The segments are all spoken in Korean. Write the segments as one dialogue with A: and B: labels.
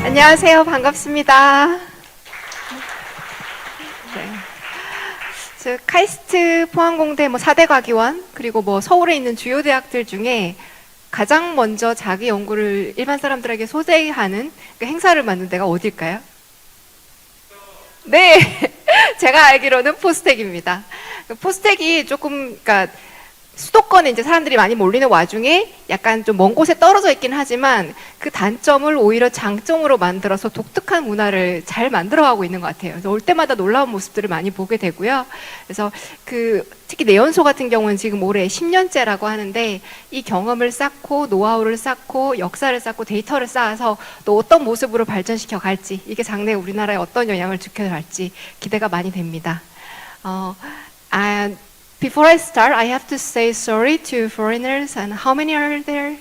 A: 안녕하세요. 반갑습니다. 네. 저 카이스트 포항공대 4대 과기원 그리고 서울에 있는 주요 대학들 중에 가장 먼저 자기 연구를 일반 사람들에게 소개하는 그 행사를 만든 데가 어딜까요? 네, 제가 알기로는 포스텍입니다. 포스텍이 조금, 그러니까 수도권에 이제 사람들이 많이 몰리는 와중에 약간 좀 먼 곳에 떨어져 있긴 하지만 그 단점을 오히려 장점으로 만들어서 독특한 문화를 잘 만들어가고 있는 것 같아요. 그래서 올 때마다 놀라운 모습들을 많이 보게 되고요. 그래서 특히 내연소 같은 경우는 지금 올해 10년째라고 하는데 이 경험을 쌓고 노하우를 쌓고 역사를 쌓고 데이터를 쌓아서 또 어떤 모습으로 발전시켜 갈지 이게 장래 우리나라에 어떤 영향을 주켜갈지 기대가 많이 됩니다. Before I start, I have to say sorry to foreigners. And how many are there?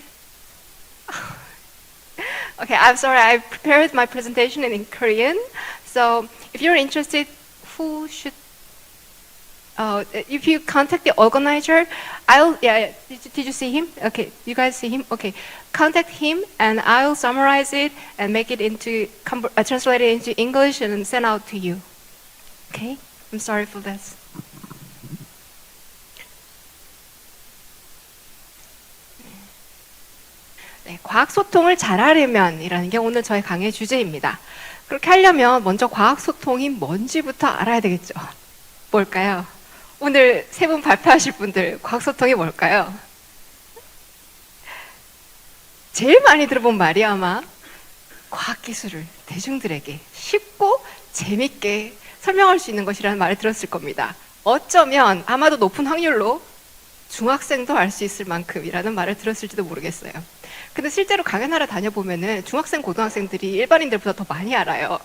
A: Okay, I'm sorry. I prepared my presentation in Korean. So if you're interested, who should? If you contact the organizer, yeah. Did you see him? Okay, you guys see him? Okay, contact him, and I'll summarize it and make it translate it into English and send out to you. Okay, I'm sorry for this. 네, 과학소통을 잘하려면 이라는 게 오늘 저희 강의 주제입니다. 그렇게 하려면 먼저 과학소통이 뭔지부터 알아야 되겠죠. 뭘까요? 오늘 세 분 발표하실 분들 과학소통이 뭘까요? 제일 많이 들어본 말이 아마 과학기술을 대중들에게 쉽고 재밌게 설명할 수 있는 것이라는 말을 들었을 겁니다. 어쩌면 아마도 높은 확률로 중학생도 알 수 있을 만큼이라는 말을 들었을지도 모르겠어요. 근데 실제로 강연하러 다녀보면은 중학생, 고등학생들이 일반인들보다 더 많이 알아요.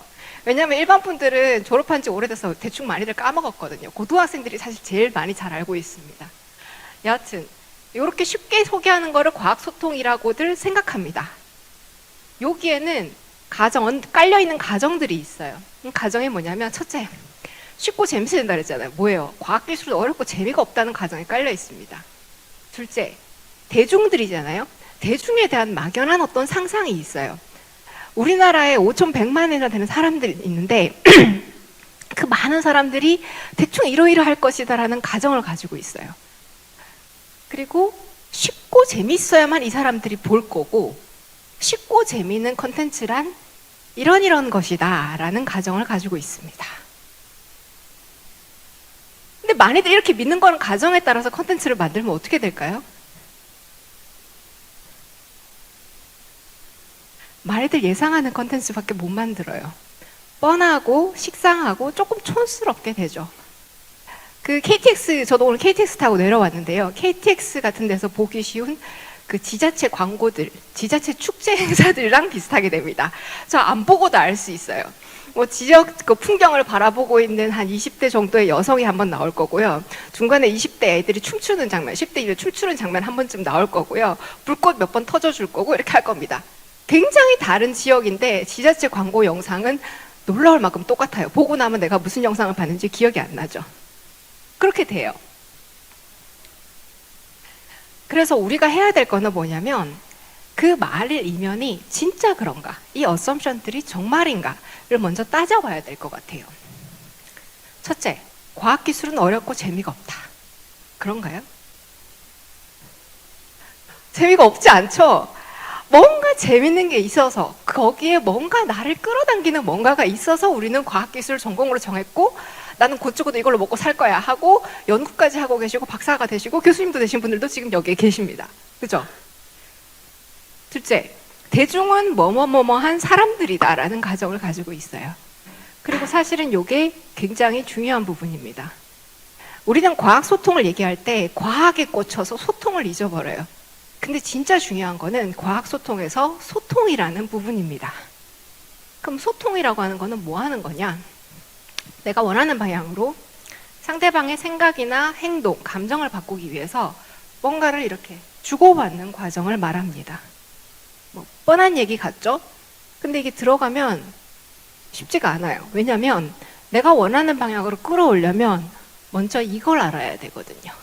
A: 왜냐하면 일반 분들은 졸업한 지 오래돼서 대충 많이들 까먹었거든요. 고등학생들이 사실 제일 많이 잘 알고 있습니다. 여하튼 이렇게 쉽게 소개하는 거를 과학소통이라고들 생각합니다. 여기에는 깔려있는 가정들이 있어요. 가정이 뭐냐면 첫째, 쉽고 재밌어야 된다 그랬잖아요. 뭐예요? 과학기술은 어렵고 재미가 없다는 가정에 깔려 있습니다. 둘째, 대중들이잖아요. 대중에 대한 막연한 어떤 상상이 있어요. 우리나라에 5,100만이나 되는 사람들이 있는데 그 많은 사람들이 대충 이러이러할 것이다라는 가정을 가지고 있어요. 그리고 쉽고 재밌어야만 이 사람들이 볼 거고 쉽고 재미있는 컨텐츠란 이런 것이다 라는 가정을 가지고 있습니다. 근데 많이들 이렇게 믿는 거는 가정에 따라서 컨텐츠를 만들면 어떻게 될까요? 많이들 예상하는 컨텐츠밖에 못 만들어요. 뻔하고 식상하고 조금 촌스럽게 되죠. KTX, 저도 오늘 KTX 타고 내려왔는데요. KTX 같은 데서 보기 쉬운 지자체 광고들, 지자체 축제 행사들이랑 비슷하게 됩니다. 저 안 보고도 알 수 있어요. 지역 풍경을 바라보고 있는 한 20대 정도의 여성이 한번 나올 거고요. 중간에 20대 애들이 춤추는 장면, 10대 애들이 춤추는 장면 한 번쯤 나올 거고요. 불꽃 몇 번 터져줄 거고 이렇게 할 겁니다. 굉장히 다른 지역인데 지자체 광고 영상은 놀라울 만큼 똑같아요. 보고 나면 내가 무슨 영상을 봤는지 기억이 안 나죠. 그렇게 돼요. 그래서 우리가 해야 될 거는 뭐냐면 그 말의 이면이 진짜 그런가, 이 어썸션들이 정말인가를 먼저 따져봐야 될 것 같아요. 첫째, 과학기술은 어렵고 재미가 없다. 그런가요? 재미가 없지 않죠? 뭔가 재밌는 게 있어서 거기에 뭔가 나를 끌어당기는 뭔가가 있어서 우리는 과학기술 전공으로 정했고 나는 곧 죽어도 이걸로 먹고 살 거야 하고 연구까지 하고 계시고 박사가 되시고 교수님도 되신 분들도 지금 여기에 계십니다. 그죠? 둘째, 대중은 뭐뭐뭐뭐한 사람들이다라는 가정을 가지고 있어요. 그리고 사실은 이게 굉장히 중요한 부분입니다. 우리는 과학소통을 얘기할 때 과학에 꽂혀서 소통을 잊어버려요. 근데 진짜 중요한 거는 과학소통에서 소통이라는 부분입니다. 그럼 소통이라고 하는 거는 뭐 하는 거냐? 내가 원하는 방향으로 상대방의 생각이나 행동, 감정을 바꾸기 위해서 뭔가를 이렇게 주고받는 과정을 말합니다. 뻔한 얘기 같죠? 근데 이게 들어가면 쉽지가 않아요. 왜냐면 내가 원하는 방향으로 끌어오려면 먼저 이걸 알아야 되거든요.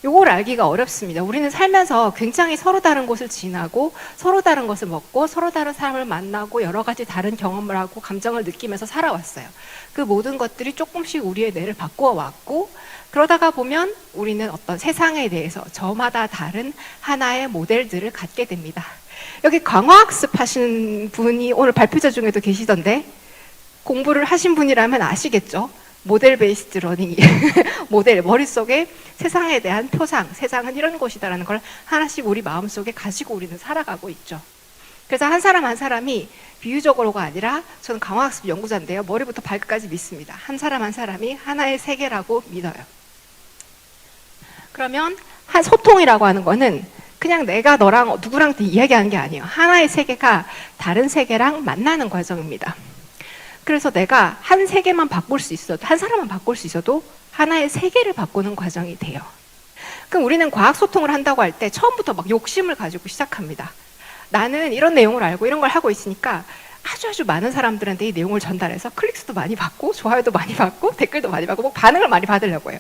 A: 요걸 알기가 어렵습니다. 우리는 살면서 굉장히 서로 다른 곳을 지나고 서로 다른 것을 먹고 서로 다른 사람을 만나고 여러 가지 다른 경험을 하고 감정을 느끼면서 살아왔어요. 그 모든 것들이 조금씩 우리의 뇌를 바꾸어 왔고 그러다가 보면 우리는 어떤 세상에 대해서 저마다 다른 하나의 모델들을 갖게 됩니다. 여기 강화학습 하신 분이 오늘 발표자 중에도 계시던데 공부를 하신 분이라면 아시겠죠? 모델 베이스드 러닝이 모델 머릿속에 세상에 대한 표상, 세상은 이런 곳이다라는 걸 하나씩 우리 마음속에 가지고 우리는 살아가고 있죠. 그래서 한 사람 한 사람이 비유적으로가 아니라 저는 강화학습 연구자인데요. 머리부터 발끝까지 믿습니다. 한 사람 한 사람이 하나의 세계라고 믿어요. 그러면 한 소통이라고 하는 거는 그냥 내가 너랑 누구랑 이야기하는 게 아니에요. 하나의 세계가 다른 세계랑 만나는 과정입니다. 그래서 내가 한 세계만 바꿀 수 있어도, 한 사람만 바꿀 수 있어도 하나의 세계를 바꾸는 과정이 돼요. 그럼 우리는 과학 소통을 한다고 할 때 처음부터 막 욕심을 가지고 시작합니다. 나는 이런 내용을 알고 이런 걸 하고 있으니까 아주 많은 사람들한테 이 내용을 전달해서 클릭수도 많이 받고 좋아요도 많이 받고 댓글도 많이 받고 뭐 반응을 많이 받으려고 해요.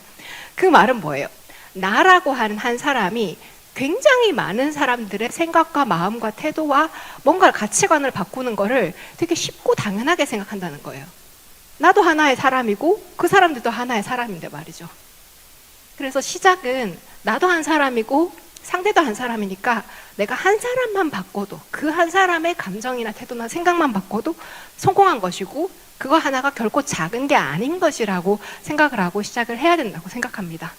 A: 그 말은 뭐예요? 나라고 하는 한 사람이 굉장히 많은 사람들의 생각과 마음과 태도와 뭔가 가치관을 바꾸는 거를 되게 쉽고 당연하게 생각한다는 거예요. 나도 하나의 사람이고 그 사람들도 하나의 사람인데 말이죠. 그래서 시작은 나도 한 사람이고 상대도 한 사람이니까 내가 한 사람만 바꿔도 그 한 사람의 감정이나 태도나 생각만 바꿔도 성공한 것이고 그거 하나가 결코 작은 게 아닌 것이라고 생각을 하고 시작을 해야 된다고 생각합니다.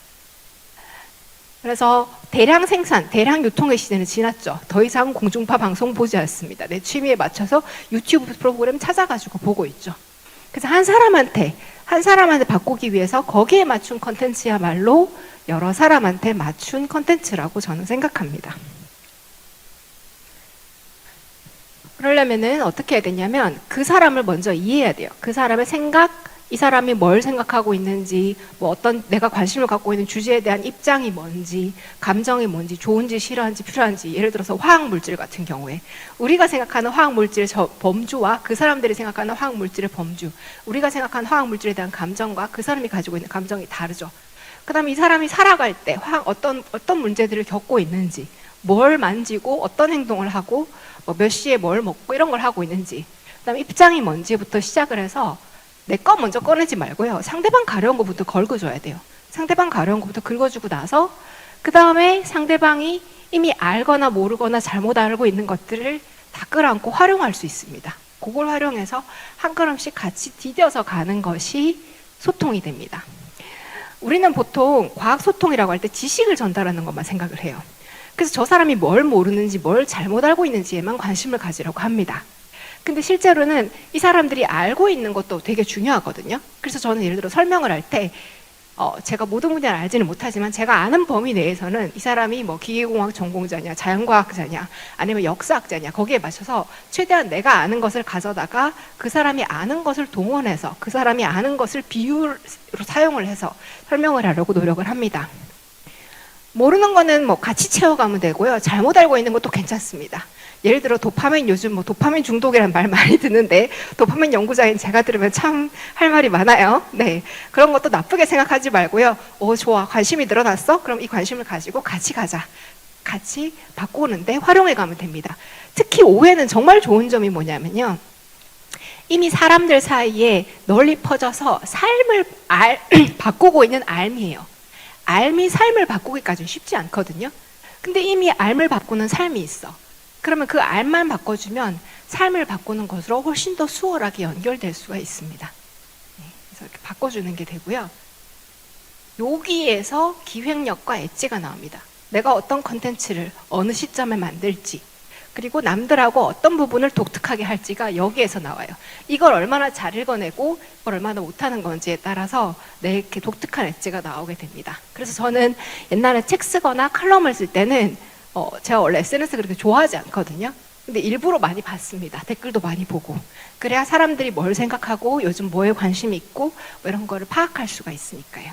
A: 그래서 대량 생산, 대량 유통의 시대는 지났죠. 더 이상 공중파 방송 보지 않습니다. 내 취미에 맞춰서 유튜브 프로그램 찾아가지고 보고 있죠. 그래서 한 사람한테 바꾸기 위해서 거기에 맞춘 컨텐츠야말로 여러 사람한테 맞춘 컨텐츠라고 저는 생각합니다. 그러려면은 어떻게 해야 되냐면 그 사람을 먼저 이해해야 돼요. 그 사람의 생각, 이 사람이 뭘 생각하고 있는지, 뭐 어떤 내가 관심을 갖고 있는 주제에 대한 입장이 뭔지, 감정이 뭔지, 좋은지 싫어한지 필요한지, 예를 들어서 화학물질 같은 경우에 우리가 생각하는 화학물질의 범주와 그 사람들이 생각하는 화학물질의 범주, 우리가 생각하는 화학물질에 대한 감정과 그 사람이 가지고 있는 감정이 다르죠. 그 다음에 이 사람이 살아갈 때 어떤 문제들을 겪고 있는지, 뭘 만지고 어떤 행동을 하고 몇 시에 뭘 먹고 이런 걸 하고 있는지, 그 다음에 입장이 뭔지부터 시작을 해서 내 거 먼저 꺼내지 말고요. 상대방 가려운 것부터 긁어줘야 돼요. 상대방 가려운 것부터 긁어주고 나서 그 다음에 상대방이 이미 알거나 모르거나 잘못 알고 있는 것들을 다 끌어안고 활용할 수 있습니다. 그걸 활용해서 한 걸음씩 같이 디뎌서 가는 것이 소통이 됩니다. 우리는 보통 과학 소통이라고 할 때 지식을 전달하는 것만 생각을 해요. 그래서 저 사람이 뭘 모르는지 뭘 잘못 알고 있는지에만 관심을 가지려고 합니다. 근데 실제로는 이 사람들이 알고 있는 것도 되게 중요하거든요. 그래서 저는 예를 들어 설명을 할 때 제가 모든 분야를 알지는 못하지만 제가 아는 범위 내에서는 이 사람이 뭐 기계공학 전공자냐, 자연과학자냐, 아니면 역사학자냐 거기에 맞춰서 최대한 내가 아는 것을 가져다가 그 사람이 아는 것을 동원해서 그 사람이 아는 것을 비유로 사용을 해서 설명을 하려고 노력을 합니다. 모르는 거는 뭐 같이 채워가면 되고요. 잘못 알고 있는 것도 괜찮습니다. 예를 들어 도파민, 요즘 뭐 도파민 중독이라는 말 많이 듣는데 도파민 연구자인 제가 들으면 참 할 말이 많아요. 네, 그런 것도 나쁘게 생각하지 말고요. 좋아, 관심이 늘어났어? 그럼 이 관심을 가지고 같이 가자. 같이 바꾸는데 활용해 가면 됩니다. 특히 오해는 정말 좋은 점이 뭐냐면요. 이미 사람들 사이에 널리 퍼져서 삶을 바꾸고 있는 알미예요. 알미 삶을 바꾸기까지는 쉽지 않거든요. 근데 이미 알을 바꾸는 삶이 있어. 그러면 그 알만 바꿔주면 삶을 바꾸는 것으로 훨씬 더 수월하게 연결될 수가 있습니다. 네, 그래서 이렇게 바꿔주는 게 되고요. 여기에서 기획력과 엣지가 나옵니다. 내가 어떤 컨텐츠를 어느 시점에 만들지, 그리고 남들하고 어떤 부분을 독특하게 할지가 여기에서 나와요. 이걸 얼마나 잘 읽어내고 이걸 얼마나 못하는 건지에 따라서 내 이렇게 독특한 엣지가 나오게 됩니다. 그래서 저는 옛날에 책 쓰거나 칼럼을 쓸 때는 제가 원래 SNS 그렇게 좋아하지 않거든요. 근데 일부러 많이 봤습니다. 댓글도 많이 보고. 그래야 사람들이 뭘 생각하고 요즘 뭐에 관심이 있고 뭐 이런 거를 파악할 수가 있으니까요.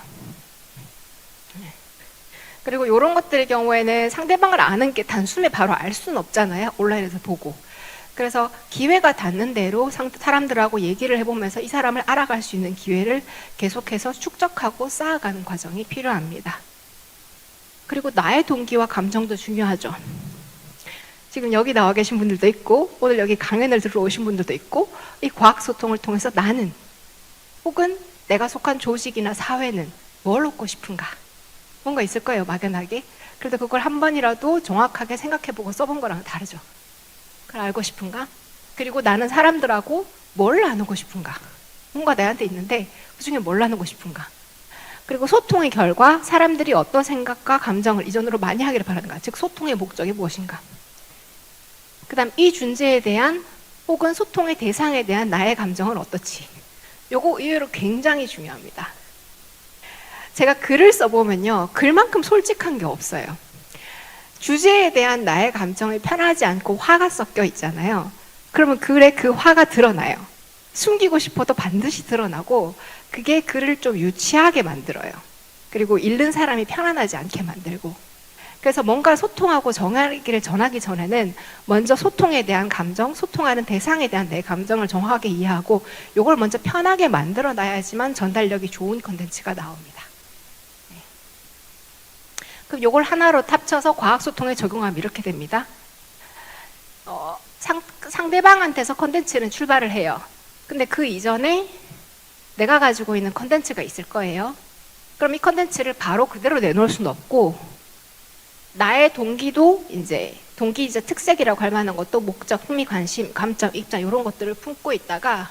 A: 그리고 이런 것들의 경우에는 상대방을 아는 게 단숨에 바로 알 수는 없잖아요. 온라인에서 보고. 그래서 기회가 닿는 대로 사람들하고 얘기를 해보면서 이 사람을 알아갈 수 있는 기회를 계속해서 축적하고 쌓아가는 과정이 필요합니다. 그리고 나의 동기와 감정도 중요하죠. 지금 여기 나와 계신 분들도 있고 오늘 여기 강연을 들으러 오신 분들도 있고 이 과학소통을 통해서 나는 혹은 내가 속한 조직이나 사회는 뭘 얻고 싶은가? 뭔가 있을 거예요, 막연하게. 그래도 그걸 한 번이라도 정확하게 생각해보고 써본 거랑 다르죠. 그걸 알고 싶은가? 그리고 나는 사람들하고 뭘 나누고 싶은가? 뭔가 내한테 있는데 그 중에 뭘 나누고 싶은가? 그리고 소통의 결과 사람들이 어떤 생각과 감정을 이전으로 많이 하기를 바라는가? 즉 소통의 목적이 무엇인가? 그 다음 이 존재에 대한 혹은 소통의 대상에 대한 나의 감정은 어떻지? 요거 의외로 굉장히 중요합니다. 제가 글을 써보면요, 글만큼 솔직한 게 없어요. 주제에 대한 나의 감정이 편하지 않고 화가 섞여 있잖아요. 그러면 글에 그 화가 드러나요. 숨기고 싶어도 반드시 드러나고 그게 글을 좀 유치하게 만들어요. 그리고 읽는 사람이 편안하지 않게 만들고. 그래서 뭔가 소통하고 정하기를 전하기 전에는 먼저 소통에 대한 감정, 소통하는 대상에 대한 내 감정을 정확하게 이해하고 이걸 먼저 편하게 만들어 놔야지만 전달력이 좋은 컨텐츠가 나옵니다. 네. 그럼 이걸 하나로 합쳐서 과학소통에 적용하면 이렇게 됩니다. 상대방한테서 컨텐츠는 출발을 해요. 근데 그 이전에 내가 가지고 있는 컨텐츠가 있을 거예요. 그럼 이 컨텐츠를 바로 그대로 내놓을 수는 없고 나의 동기도 이제 동기이자 특색이라고 할 만한 것도 목적, 흥미, 관심, 감점, 입장 이런 것들을 품고 있다가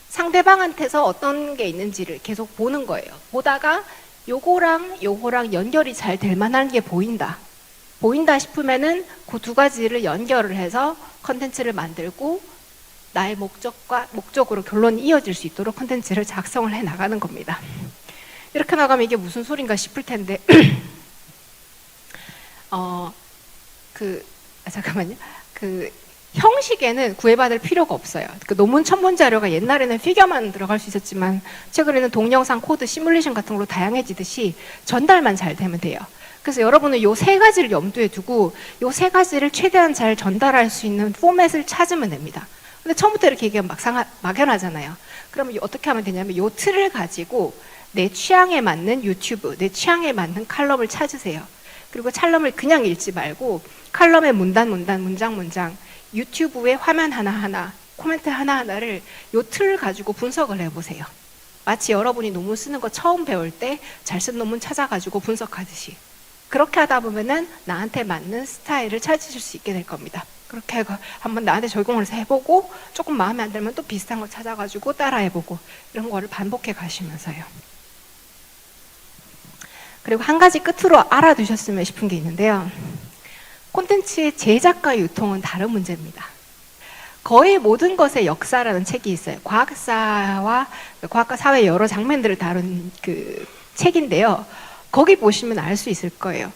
A: 상대방한테서 어떤 게 있는지를 계속 보는 거예요. 보다가 요거랑 연결이 잘 될 만한 게 보인다 싶으면은 그 두 가지를 연결을 해서 컨텐츠를 만들고 나의 목적으로 결론이 이어질 수 있도록 컨텐츠를 작성을 해 나가는 겁니다. 이렇게 나가면 이게 무슨 소린가 싶을 텐데 잠깐만요. 형식에는 구애받을 필요가 없어요. 논문 첨본 자료가 옛날에는 피겨만 들어갈 수 있었지만 최근에는 동영상, 코드, 시뮬레이션 같은 걸로 다양해지듯이 전달만 잘 되면 돼요. 그래서 여러분은 요 세 가지를 염두에 두고 요 세 가지를 최대한 잘 전달할 수 있는 포맷을 찾으면 됩니다. 근데 처음부터 이렇게 얘기하면 막연하잖아요. 그러면 어떻게 하면 되냐면 요 틀을 가지고 내 취향에 맞는 유튜브, 내 취향에 맞는 칼럼을 찾으세요. 그리고 칼럼을 그냥 읽지 말고 칼럼의 문장, 유튜브의 화면 하나하나, 코멘트 하나하나를 요 틀을 가지고 분석을 해보세요. 마치 여러분이 논문 쓰는 거 처음 배울 때 잘 쓴 논문 찾아가지고 분석하듯이. 그렇게 하다 보면은 나한테 맞는 스타일을 찾으실 수 있게 될 겁니다. 그렇게 한번 나한테 적용을 해서 해보고 조금 마음에 안 들면 또 비슷한 거 찾아가지고 따라해보고 이런 거를 반복해 가시면서요. 그리고 한 가지 끝으로 알아두셨으면 싶은 게 있는데요. 콘텐츠의 제작과 유통은 다른 문제입니다. 거의 모든 것의 역사라는 책이 있어요. 과학과 사회의 여러 장면들을 다룬 그 책인데요. 거기 보시면 알 수 있을 거예요.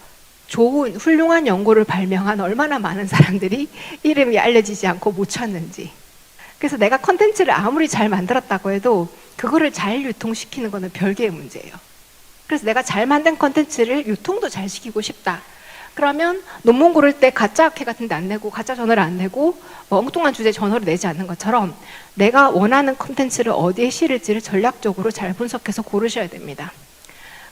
A: 좋은, 훌륭한 연구를 발명한 얼마나 많은 사람들이 이름이 알려지지 않고 못 찾는지. 그래서 내가 콘텐츠를 아무리 잘 만들었다고 해도 그거를 잘 유통시키는 거는 별개의 문제예요. 그래서 내가 잘 만든 콘텐츠를 유통도 잘 시키고 싶다. 그러면 논문 고를 때 가짜 학회 같은 데 안 내고 가짜 저널을 안 내고 엉뚱한 주제 저널을 내지 않는 것처럼 내가 원하는 콘텐츠를 어디에 실을지를 전략적으로 잘 분석해서 고르셔야 됩니다.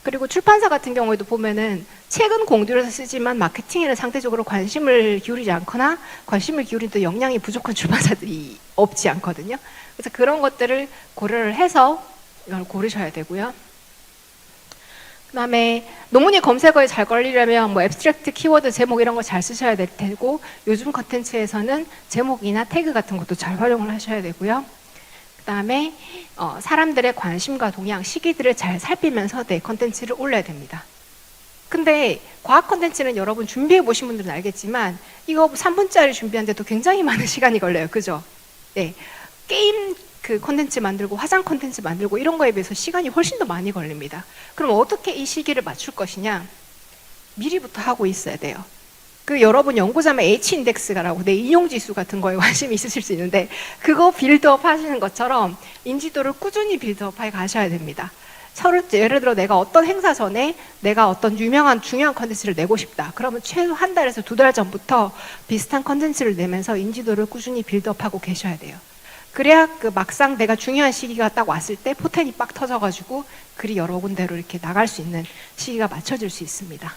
A: 그리고 출판사 같은 경우에도 보면은 책은 공들여서 쓰지만 마케팅에는 상대적으로 관심을 기울이지 않거나 관심을 기울이도 역량이 부족한 출판사들이 없지 않거든요. 그래서 그런 것들을 고려를 해서 이걸 고르셔야 되고요. 그 다음에 논문이 검색어에 잘 걸리려면 뭐 앱스트랙트, 키워드, 제목 이런 거 잘 쓰셔야 될 테고 요즘 컨텐츠에서는 제목이나 태그 같은 것도 잘 활용을 하셔야 되고요. 그 다음에 사람들의 관심과 동향, 시기들을 잘 살피면서 내 컨텐츠를 올려야 됩니다. 근데 과학 컨텐츠는 여러분 준비해 보신 분들은 알겠지만 이거 3분짜리 준비하는데도 굉장히 많은 시간이 걸려요. 그죠? 네. 게임 그 콘텐츠 만들고 화장 콘텐츠 만들고 이런 거에 비해서 시간이 훨씬 더 많이 걸립니다. 그럼 어떻게 이 시기를 맞출 것이냐? 미리부터 하고 있어야 돼요. 그 여러분 연구자면 H인덱스라고 내 인용지수 같은 거에 관심이 있으실 수 있는데 그거 빌드업 하시는 것처럼 인지도를 꾸준히 빌드업해 가셔야 됩니다. 예를 들어 내가 어떤 행사 전에 내가 어떤 유명한 중요한 컨텐츠를 내고 싶다. 그러면 최소 한 달에서 2달 전부터 비슷한 컨텐츠를 내면서 인지도를 꾸준히 빌드업하고 계셔야 돼요. 그래야 그 막상 내가 중요한 시기가 딱 왔을 때 포텐이 빡 터져가지고 글이 여러 군데로 이렇게 나갈 수 있는 시기가 맞춰질 수 있습니다.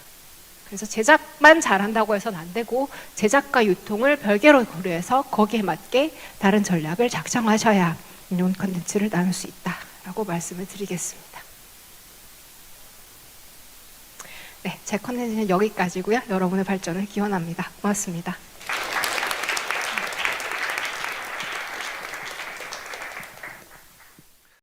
A: 그래서 제작만 잘한다고 해서는 안 되고 제작과 유통을 별개로 고려해서 거기에 맞게 다른 전략을 작성하셔야 이런 콘텐츠를 나눌 수 있다라고 말씀을 드리겠습니다. 네, 제 콘텐츠는 여기까지고요. 여러분의 발전을 기원합니다. 고맙습니다.